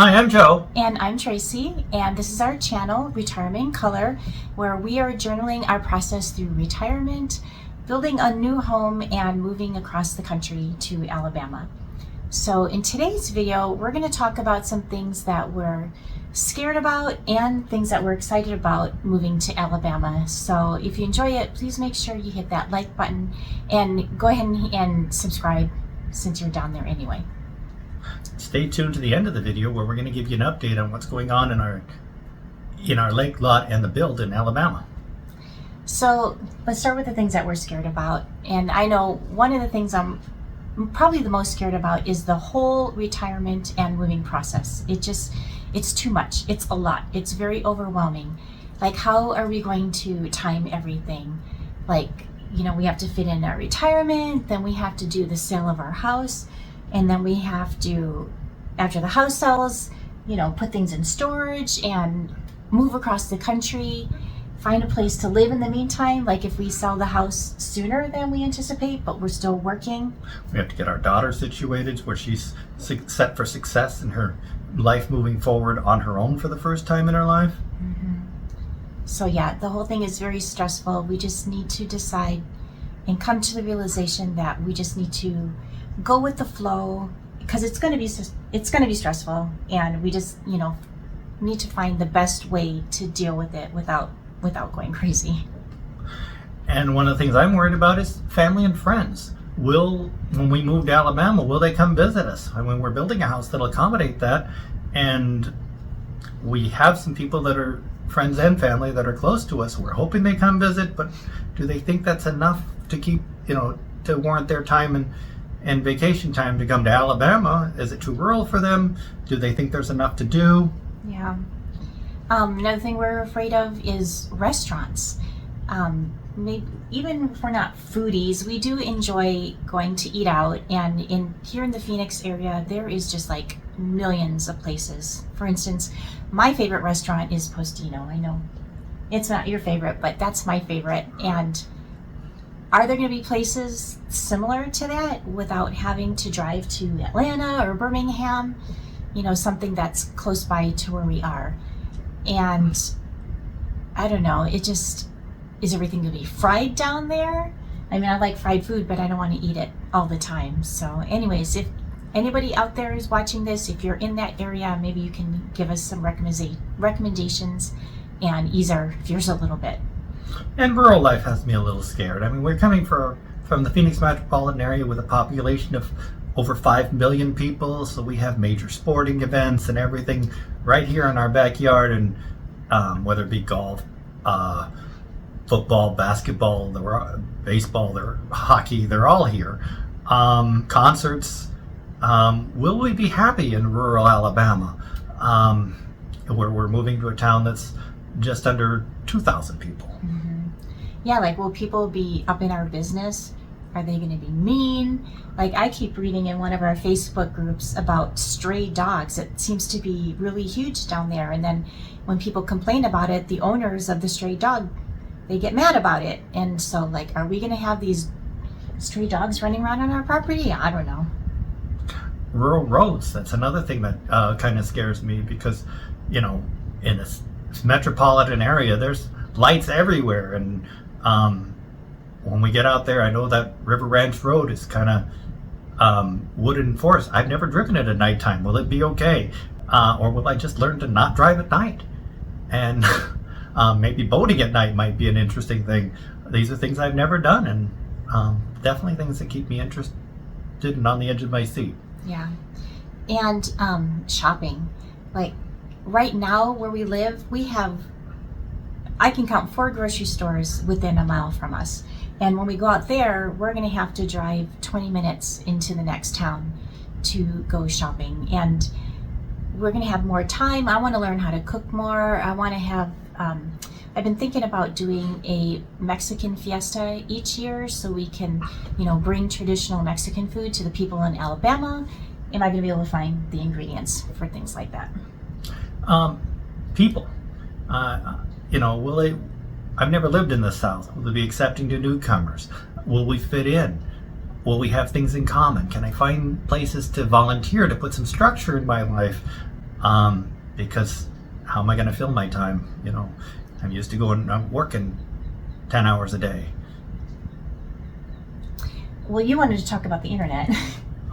Hi, I'm Joe. And I'm Tracy, and this is our channel, Retirement in Color, where we are journaling our process through retirement, building a new home, and moving across the country to Alabama. So in today's video, we're going to talk about some things that we're scared about and things that we're excited about moving to Alabama. So if you enjoy it, please make sure you hit that like button and go ahead and subscribe since you're down there anyway. Stay tuned to the end of the video where we're going to give you an update on what's going on in our lake lot and the build in Alabama. So let's start with the things that we're scared about. And I know one of the things I'm probably the most scared about is the whole retirement and moving process. It's too much. It's a lot. It's very overwhelming. Like, how are we going to time everything? Like, we have to fit in our retirement, then we have to do the sale of our house, and then we have to, after the house sells, put things in storage and move across the country, find a place to live in the meantime. Like, if we sell the house sooner than we anticipate, but we're still working. We have to get our daughter situated where she's set for success in her life moving forward on her own for the first time in her life. Mm-hmm. So yeah, the whole thing is very stressful. We just need to decide and come to the realization that we just need to go with the flow, because it's going to be stressful, and we just need to find the best way to deal with it without going crazy. And one of the things I'm worried about is family and friends. When we move to Alabama, will they come visit us? I mean, we're building a house that'll accommodate that, and we have some people that are friends and family that are close to us. We're hoping they come visit, but do they think that's enough to keep, to warrant their time and vacation time to come to Alabama? Is it too rural for them? Do they think there's enough to do? Yeah. Another thing we're afraid of is restaurants. Maybe, even if we're not foodies, we do enjoy going to eat out, and here in the Phoenix area, there is just like millions of places. For instance, my favorite restaurant is Postino. I know it's not your favorite, but that's my favorite. And are there going to be places similar to that without having to drive to Atlanta or Birmingham? Something that's close by to where we are. And I don't know, is everything going to be fried down there? I mean, I like fried food, but I don't want to eat it all the time. So anyways, if anybody out there is watching this, if you're in that area, maybe you can give us some recommendations and ease our fears a little bit. And rural life has me a little scared. I mean, we're coming from the Phoenix metropolitan area with a population of over 5 million people, so we have major sporting events and everything right here in our backyard, and whether it be golf, football, basketball, baseball, hockey, they're all here. Concerts. Will we be happy in rural Alabama? Where we're moving to a town that's just under 2,000 people. Mm-hmm. Yeah, like, will people be up in our business? Are they going to be mean? Like, I keep reading in one of our Facebook groups about stray dogs. It seems to be really huge down there. And then when people complain about it, the owners of the stray dog, they get mad about it. And so, like, are we going to have these stray dogs running around on our property? I don't know. Rural roads, that's another thing that kind of scares me, because, in this metropolitan area, there's lights everywhere. And when we get out there, I know that River Ranch Road is kind of wooden forest. I've never driven it at nighttime. Will it be okay? Or will I just learn to not drive at night? And maybe boating at night might be an interesting thing. These are things I've never done, and definitely things that keep me interested and on the edge of my seat. Yeah. And shopping. Like, right now where we live, I can count 4 grocery stores within a mile from us. And when we go out there, we're going to have to drive 20 minutes into the next town to go shopping. And we're going to have more time. I want to learn how to cook more. I want to have, I've been thinking about doing a Mexican fiesta each year so we can, bring traditional Mexican food to the people in Alabama. Am I going to be able to find the ingredients for things like that? People. Will they? I've never lived in the South. Will they be accepting to newcomers? Will we fit in? Will we have things in common? Can I find places to volunteer, to put some structure in my life? because how am I going to fill my time? You know, I'm used to going working 10 hours a day. Well, you wanted to talk about the internet.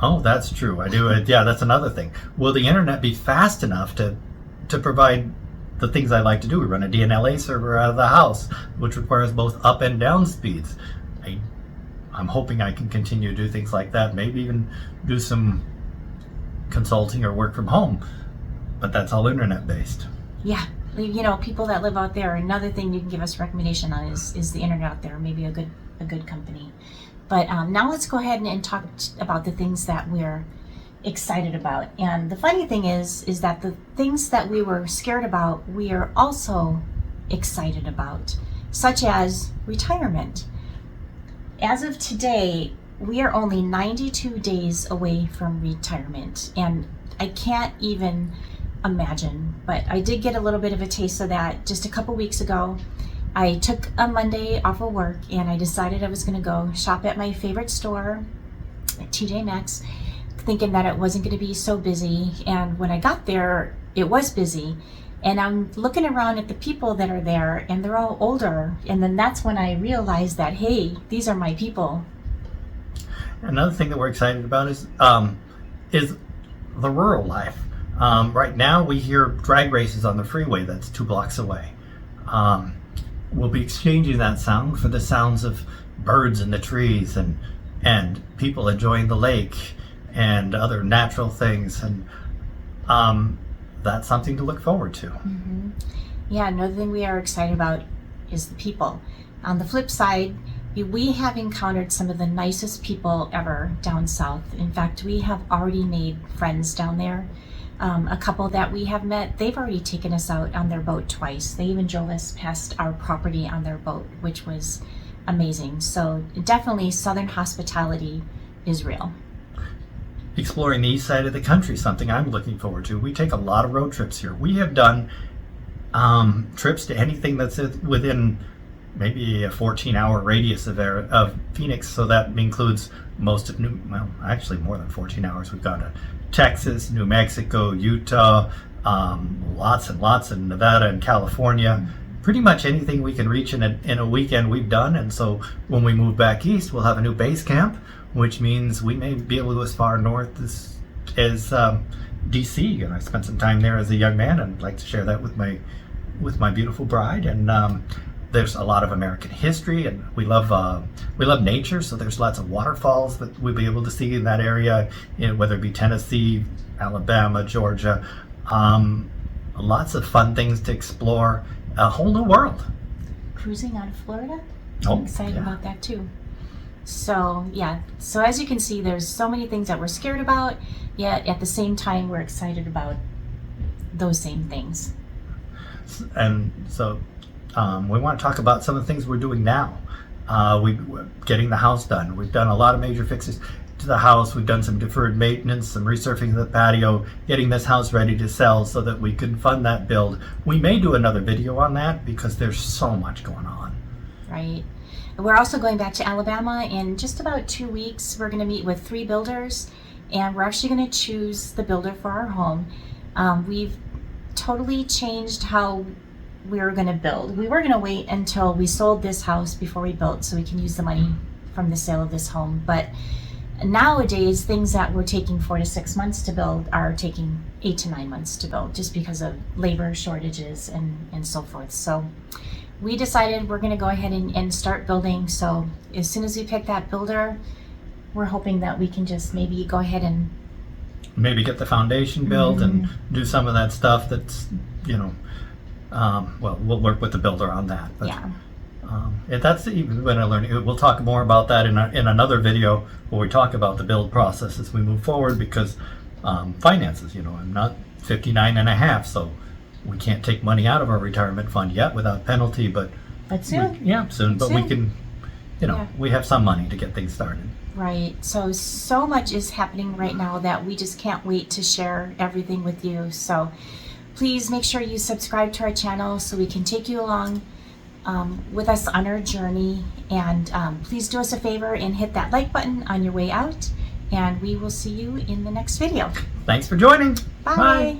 Oh, that's true. I do. Yeah, that's another thing. Will the internet be fast enough to provide the things I like to do? We run a DNLA server out of the house, which requires both up and down speeds. I'm hoping I can continue to do things like that, maybe even do some consulting or work from home, but that's all internet based. Yeah, you know, people that live out there, another thing you can give us a recommendation on is the internet out there, maybe a good company. But now let's go ahead and talk about the things that we're excited about. And the funny thing is that the things that we were scared about, we are also excited about, such as retirement. As of today, we are only 92 days away from retirement, and I can't even imagine, but I did get a little bit of a taste of that just a couple weeks ago. I took a Monday off of work and I decided I was going to go shop at my favorite store, at TJ Maxx, thinking that it wasn't going to be so busy. And when I got there, it was busy. And I'm looking around at the people that are there, and they're all older. And then that's when I realized that, hey, these are my people. Another thing that we're excited about is the rural life. Right now, we hear drag races on the freeway that's 2 blocks away. We'll be exchanging that sound for the sounds of birds in the trees and people enjoying the lake and other natural things, and that's something to look forward to. Mm-hmm. Yeah, another thing we are excited about is the people. On the flip side, we have encountered some of the nicest people ever down south. In fact, we have already made friends down there. A couple that we have met, they've already taken us out on their boat twice. They even drove us past our property on their boat, which was amazing. So definitely Southern hospitality is real. Exploring the east side of the country, something I'm looking forward to. We take a lot of road trips here. We have done trips to anything that's within maybe a 14-hour radius of Phoenix, so that includes most of actually more than 14 hours. We've gone to Texas, New Mexico, Utah, lots and lots in Nevada and California. Pretty much anything we can reach in a weekend we've done. And so when we move back east, we'll have a new base camp, which means we may be able to go as far north as DC. And I spent some time there as a young man, and I'd like to share that with my beautiful bride. And there's a lot of American history, and we love nature. So there's lots of waterfalls that we'll be able to see in that area, whether it be Tennessee, Alabama, Georgia. Lots of fun things to explore. A whole new world. Cruising out of Florida? Oh, I'm excited yeah. about that too. So yeah, so as you can see, there's so many things that we're scared about, yet at the same time we're excited about those same things. And so we want to talk about some of the things we're doing now. We're getting the house done. We've done a lot of major fixes to the house. We've done some deferred maintenance, some resurfacing of the patio, getting this house ready to sell so that we can fund that build. We may do another video on that because there's so much going on. Right. We're also going back to Alabama in just about 2 weeks. We're going to meet with 3 builders, and we're actually going to choose the builder for our home. We've totally changed how we were going to build. We were going to wait until we sold this house before we built so we can use the money from the sale of this home. But nowadays, things that were taking 4 to 6 months to build are taking 8 to 9 months to build, just because of labor shortages and so forth. So we decided we're going to go ahead and start building. So as soon as we pick that builder, we're hoping that we can just maybe go ahead and maybe get the foundation built and do some of that stuff that's, well, we'll work with the builder on that. But, yeah. That's even when I learned. We'll talk more about that in another video where we talk about the build process as we move forward, because finances, I'm not 59 and a half, so we can't take money out of our retirement fund yet without penalty, but soon. Soon. But soon. we can, we have some money to get things started. Right. So much is happening right now that we just can't wait to share everything with you. So please make sure you subscribe to our channel so we can take you along with us on our journey. And please do us a favor and hit that like button on your way out. And we will see you in the next video. Thanks for joining. Bye.